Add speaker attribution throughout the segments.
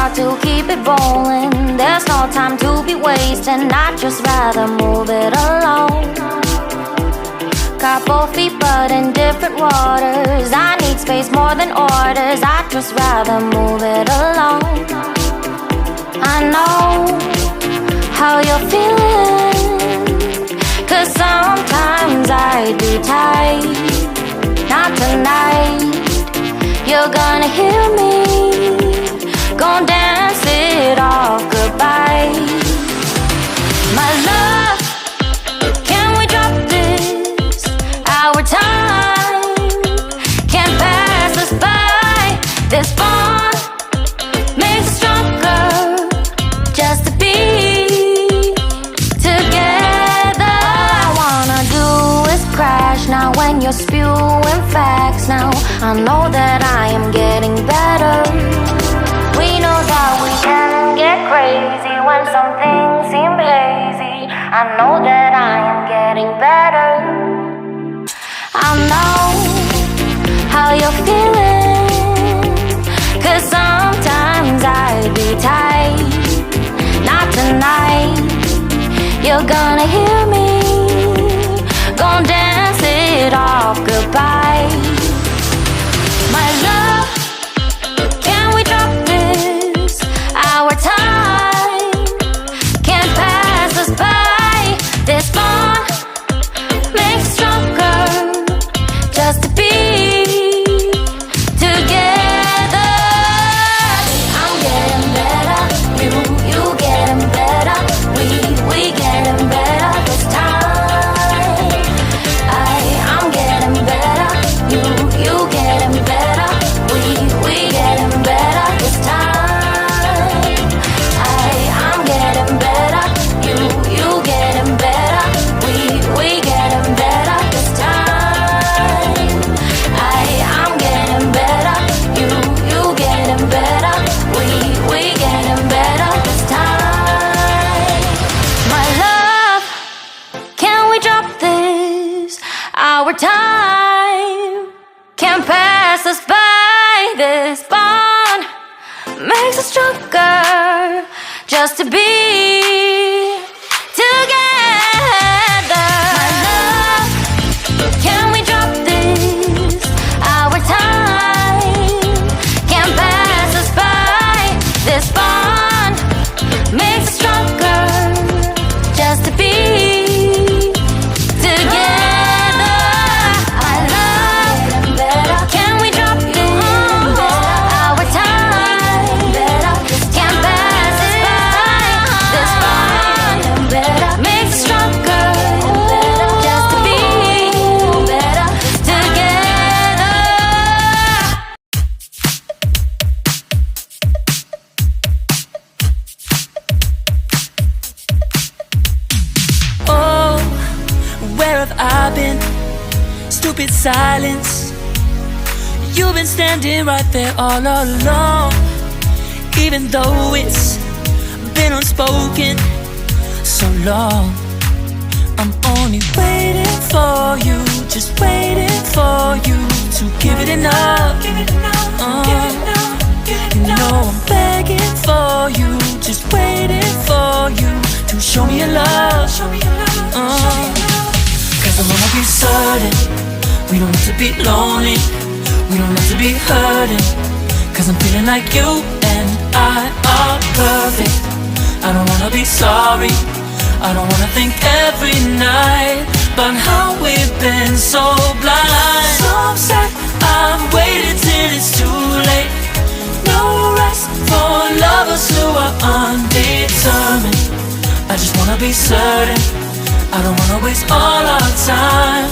Speaker 1: start to keep it rolling. There's no time to be wasting. I'd just rather move it alone. Got both feet but in different waters. I need space more than orders. I'd just rather move it alone. I know how you're feeling, 'cause sometimes I'd be tight. Not tonight. You're gonna hear me, gon' dance it off goodbye. My love, can we drop this? Our time can't pass us by. This bond makes us stronger, just to be together. All I wanna do is crash now when you're spewing facts. Now I know that I am getting better. We know that we can get crazy when some things seem hazy. I know that I am getting better. I know how you're feeling, 'cause sometimes I'd be tight. Not tonight. You're gonna hear me, gon' dance it off goodbye. My love, can we drop this? Our time can't pass us by. This bond makes us stronger, just to be together. I'm getting better, you getting better. We getting better this time. I'm getting better, you getting better. We getting better this time. I'm getting better, you getting better. We getting better this time. I'm getting better, you getting better. We getting better this time. My love, can we drop this? Our time can't pass us by. This bond makes us stronger, just to be together. My love, can we drop this? Our time can't pass us by. This bond makes us stronger, just to be together. I love, can we drop this? Our time can't pass us by. This bond makes us stronger, just to be together.
Speaker 2: Oh, where have I been? Stupid silence. You've been standing right there all along, even though it's been unspoken so long. I'm only waiting for you, just waiting for you to give it enough. You know I'm begging for you, just waiting for you to show me your love. 'Cause I wanna be certain we don't have to be lonely, we don't have to be hurting. 'Cause I'm feeling like you and I are perfect. I don't wanna be sorry, I don't wanna think every night about how we've been so blind. So upset, I've waited till it's too late. No rest for lovers who are undetermined. I just wanna be certain, I don't wanna waste all our time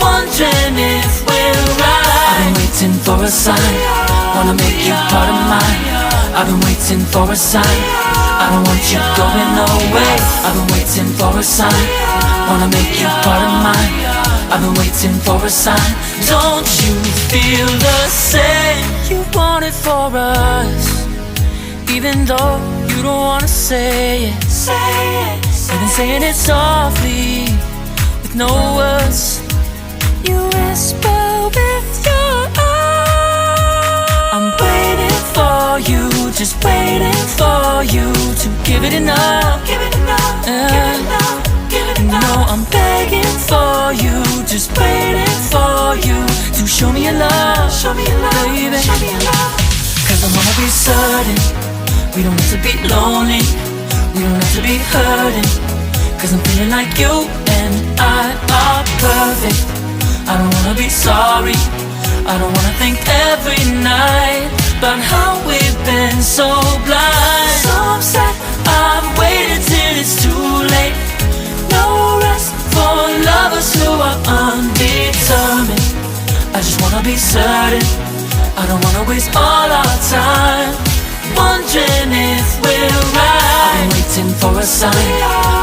Speaker 2: wondering if we're right. I've been waiting for a sign, wanna make you part of mine. I've been waiting for a sign, I don't want you going away. I've been waiting for a sign, wanna make you part of mine. I've been waiting for a sign. Don't you feel the same? You want it for us, even though you don't wanna say it. You've been saying it softly, with no words. You whisper with your eyes. I'm waiting for you just waiting for you to give it enough. No, I'm begging for you, just waiting for you to show me your love, baby. Cause I wanna be certain we don't have to be lonely, we don't have to be hurting. Cause I'm feeling like you and I are perfect. I don't wanna be sorry, I don't wanna think every night about how we've been so blind. So upset, I've waited till it's too late. No rest for lovers who are undetermined. I just wanna be certain, I don't wanna waste all our time wondering if we're right. I've been waiting for a sign,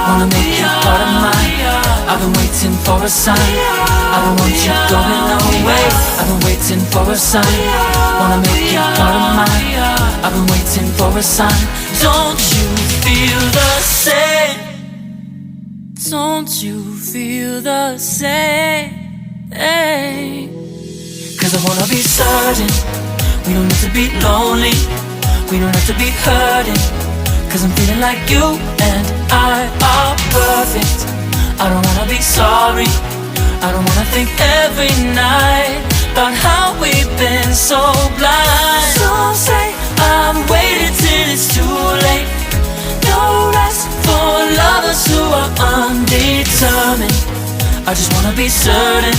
Speaker 2: wanna make you part of mine. I've been waiting for a sign, I don't want you going away. I've been waiting for a sign, wanna make you part of mine. I've been waiting for a sign. Don't you feel the same? Don't you feel the same? Cause I wanna be certain we don't have to be lonely, we don't have to be hurting. Cause I'm feeling like you and I are perfect. I don't wanna be sorry, I don't wanna think every night about how we've been so blind. Some say I've waited till it's too late. No rest for lovers who are undetermined. I just wanna be certain,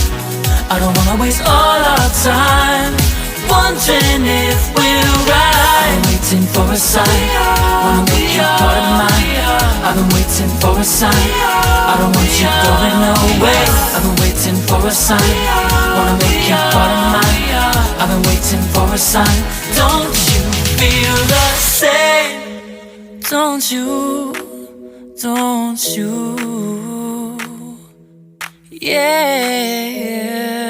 Speaker 2: I don't wanna waste all our time wondering if we're right. I've been waiting for a sign, wanna make you part of mine. I've been waiting for a sign, I don't want you going away. I've been waiting for a sign, wanna make you part of mine. I've been waiting for a sign. Don't you feel the same? Don't you? Don't you? Yeah.